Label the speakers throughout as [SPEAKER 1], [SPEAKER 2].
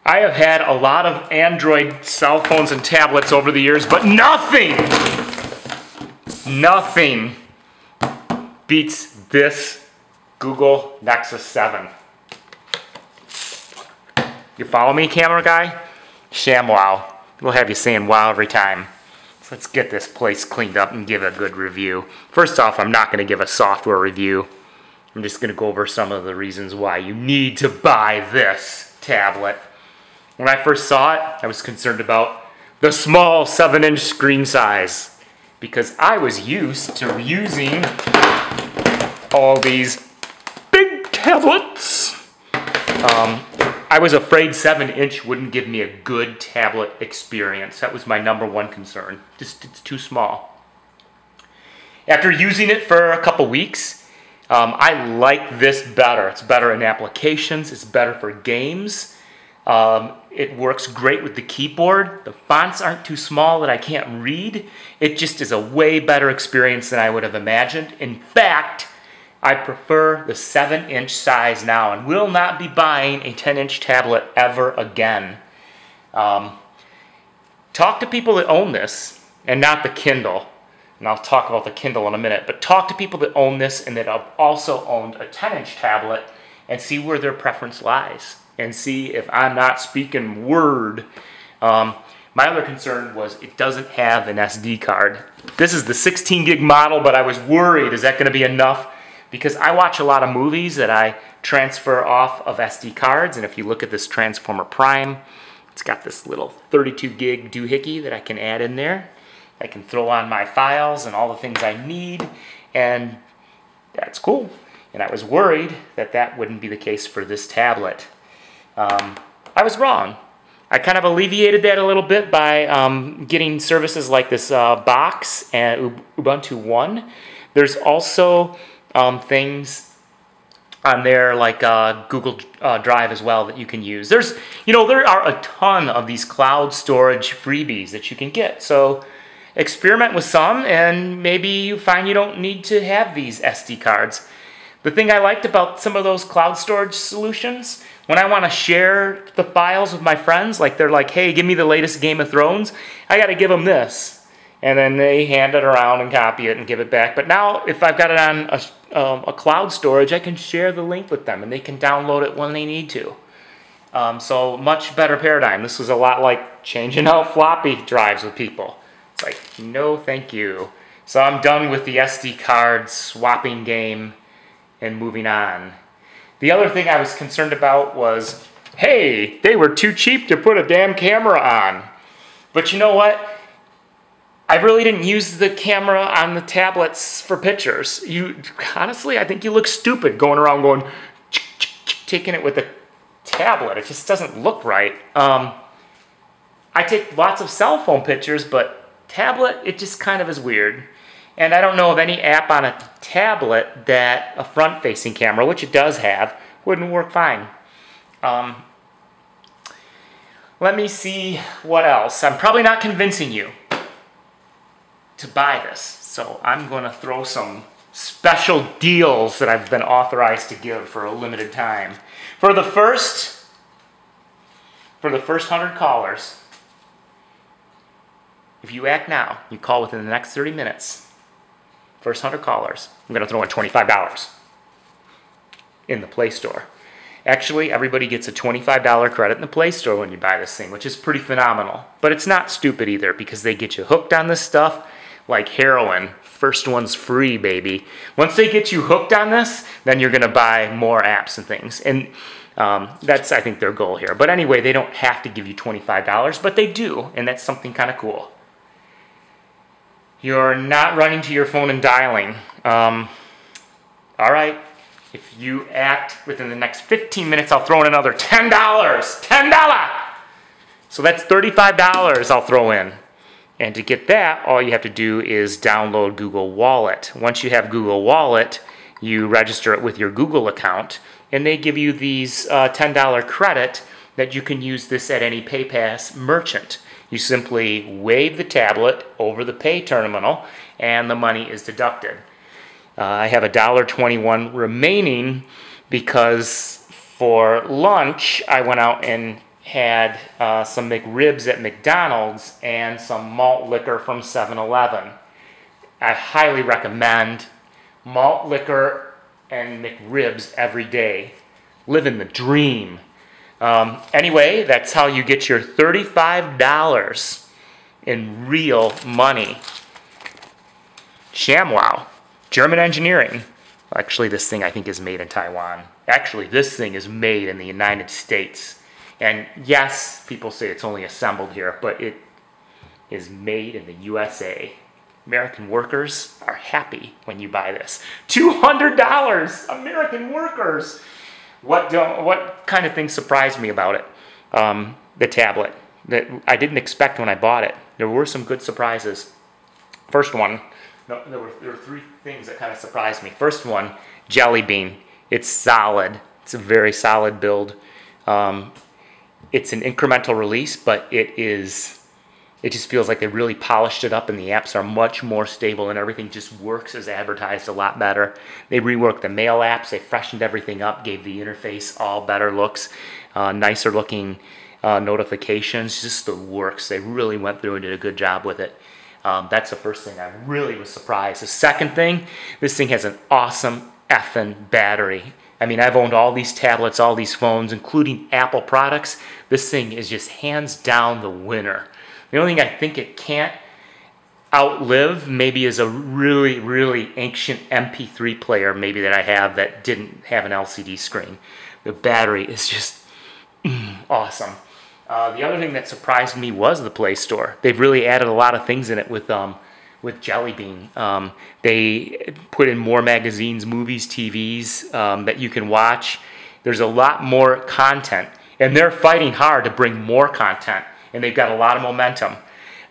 [SPEAKER 1] I have had a lot of Android cell phones and tablets over the years, but nothing beats this Google Nexus 7. You follow me, camera guy? ShamWow. We'll have you saying wow every time. So let's get this place cleaned up and give a good review. First off, I'm not going to give a software review. I'm just going to go over some of the reasons why you need to buy this tablet. When I first saw it, I was concerned about the small 7-inch screen size because I was used to using all these big tablets. I was afraid 7-inch wouldn't give me a good tablet experience. That was my #1 concern. Just it's too small. After using it for a couple weeks, I like this better. It's better in applications. It's better for games. It works great with the keyboard. The fonts aren't too small that I can't read. It just is a way better experience than I would have imagined. In fact, I prefer the 7-inch size now and will not be buying a 10-inch tablet ever again. Talk to people that own this and not the Kindle. And I'll talk about the Kindle in a minute. But talk to people that own this and that have also owned a 10-inch tablet and see where their preference lies. And see if I'm not speaking word. My other concern was it doesn't have an SD card. This is the 16 gig model, but I was worried, is that going to be enough? Because I watch a lot of movies that I transfer off of SD cards, and if you look at this Transformer Prime, it's got this little 32 gig doohickey that I can add in there. I can throw on my files and all the things I need, and that's cool. And I was worried that that wouldn't be the case for this tablet. I was wrong. I kind of alleviated that a little bit by getting services like this box and Ubuntu One. There's also things on there like Google Drive as well that you can use. There are a ton of these cloud storage freebies that you can get. So experiment with some and maybe you find you don't need to have these SD cards. The thing I liked about some of those cloud storage solutions, when I want to share the files with my friends, like they're like, hey, give me the latest Game of Thrones, I got to give them this. And then they hand it around and copy it and give it back. But now, if I've got it on a cloud storage, I can share the link with them and they can download it when they need to. So much better paradigm. This was a lot like changing out floppy drives with people. It's like, no thank you. So I'm done with the SD card swapping game and moving on. The other thing I was concerned about was, hey, they were too cheap to put a damn camera on. But you know what? I really didn't use the camera on the tablets for pictures. Honestly, I think you look stupid going around going, taking it with a tablet. It just doesn't look right. I take lots of cell phone pictures, but tablet, it just kind of is weird. And I don't know of any app on a tablet that a front-facing camera, which it does have, wouldn't work fine. Let me see what else. I'm probably not convincing you to buy this. So I'm going to throw some special deals that I've been authorized to give for a limited time. For the first 100 callers, if you act now, you call within the next 30 minutes, first 100 callers, I'm going to throw in $25 in the Play Store. Actually, everybody gets a $25 credit in the Play Store when you buy this thing, which is pretty phenomenal. But it's not stupid either because they get you hooked on this stuff like heroin. First one's free, baby. Once they get you hooked on this, then you're going to buy more apps and things. And that's, I think, their goal here. But anyway, they don't have to give you $25, but they do, and that's something kind of cool. You're not running to your phone and dialing. All right, if you act within the next 15 minutes, I'll throw in another $10. $10! So that's $35 I'll throw in. And to get that, all you have to do is download Google Wallet. Once you have Google Wallet, you register it with your Google account, and they give you these $10 credit that you can use this at any PayPass merchant. You simply wave the tablet over the pay terminal and the money is deducted. I have $1.21 remaining because for lunch I went out and had some McRibs at McDonald's and some malt liquor from 7-Eleven. I highly recommend malt liquor and McRibs every day. Living the dream. Anyway, that's how you get your $35 in real money. ShamWow, German engineering. Actually, this thing I think is made in Taiwan. Actually, this thing is made in the United States. And yes, people say it's only assembled here, but it is made in the USA. American workers are happy when you buy this. $200, American workers. What kind of things surprised me about it? The tablet that I didn't expect when I bought it. There were some good surprises. First one, no, there were three things that kind of surprised me. First one, Jelly Bean. It's solid. It's a very solid build. It's an incremental release, but it just feels like they really polished it up, and the apps are much more stable, and everything just works as advertised a lot better. They reworked the mail apps, they freshened everything up, gave the interface all better looks, nicer looking notifications, just the works. They really went through and did a good job with it. That's the first thing. I really was surprised. The second thing, this thing has an awesome effing battery. I mean, I've owned all these tablets, all these phones, including Apple products. This thing is just hands down the winner. The only thing I think it can't outlive maybe is a really, really ancient MP3 player maybe that I have that didn't have an LCD screen. The battery is just awesome. The other thing that surprised me was the Play Store. They've really added a lot of things in it with Jelly Bean. They put in more magazines, movies, TVs that you can watch. There's a lot more content, and they're fighting hard to bring more content, and they've got a lot of momentum.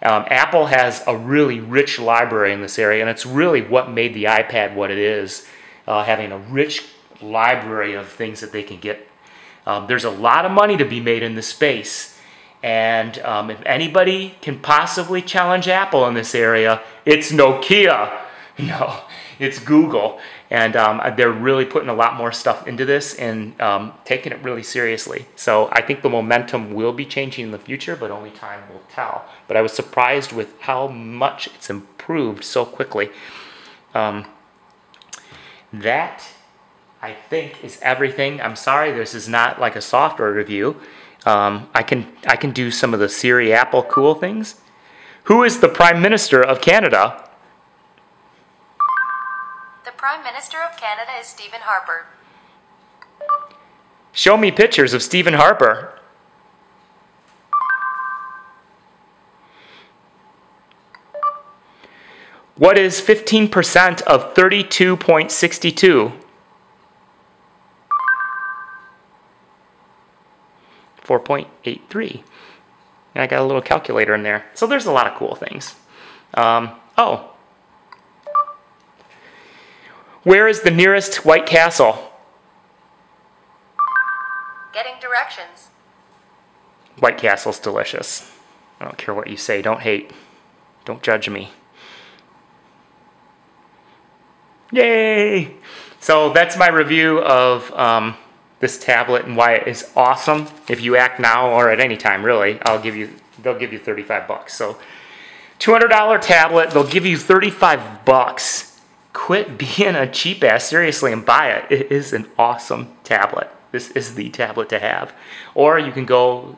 [SPEAKER 1] Apple has a really rich library in this area, and it's really what made the iPad what it is, having a rich library of things that they can get. There's a lot of money to be made in this space, and if anybody can possibly challenge Apple in this area, it's Nokia. No, it's Google. And they're really putting a lot more stuff into this and taking it really seriously. So I think the momentum will be changing in the future, but only time will tell. But I was surprised with how much it's improved so quickly. That, I think, is everything. I'm sorry this is not like a software review. I can do some of the Siri Apple cool things. Who is the Prime Minister of Canada?
[SPEAKER 2] The Prime Minister of Canada is Stephen Harper.
[SPEAKER 1] Show me pictures of Stephen Harper. What is 15% of 32.62? 4.83. And I got a little calculator in there. So there's a lot of cool things. Oh. Where is the nearest White Castle?
[SPEAKER 2] Getting directions.
[SPEAKER 1] White Castle's delicious. I don't care what you say. Don't hate. Don't judge me. Yay! So that's my review of this tablet and why it is awesome. If you act now or at any time, really, they'll give you $35. So $200 tablet, they'll give you $35. Quit being a cheap ass, seriously, and buy it. It is an awesome tablet. This is the tablet to have. Or you can go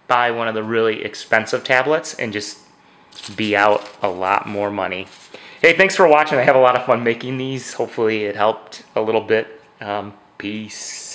[SPEAKER 1] buy one of the really expensive tablets and just be out a lot more money. Hey, thanks for watching. I have a lot of fun making these. Hopefully it helped a little bit. Peace.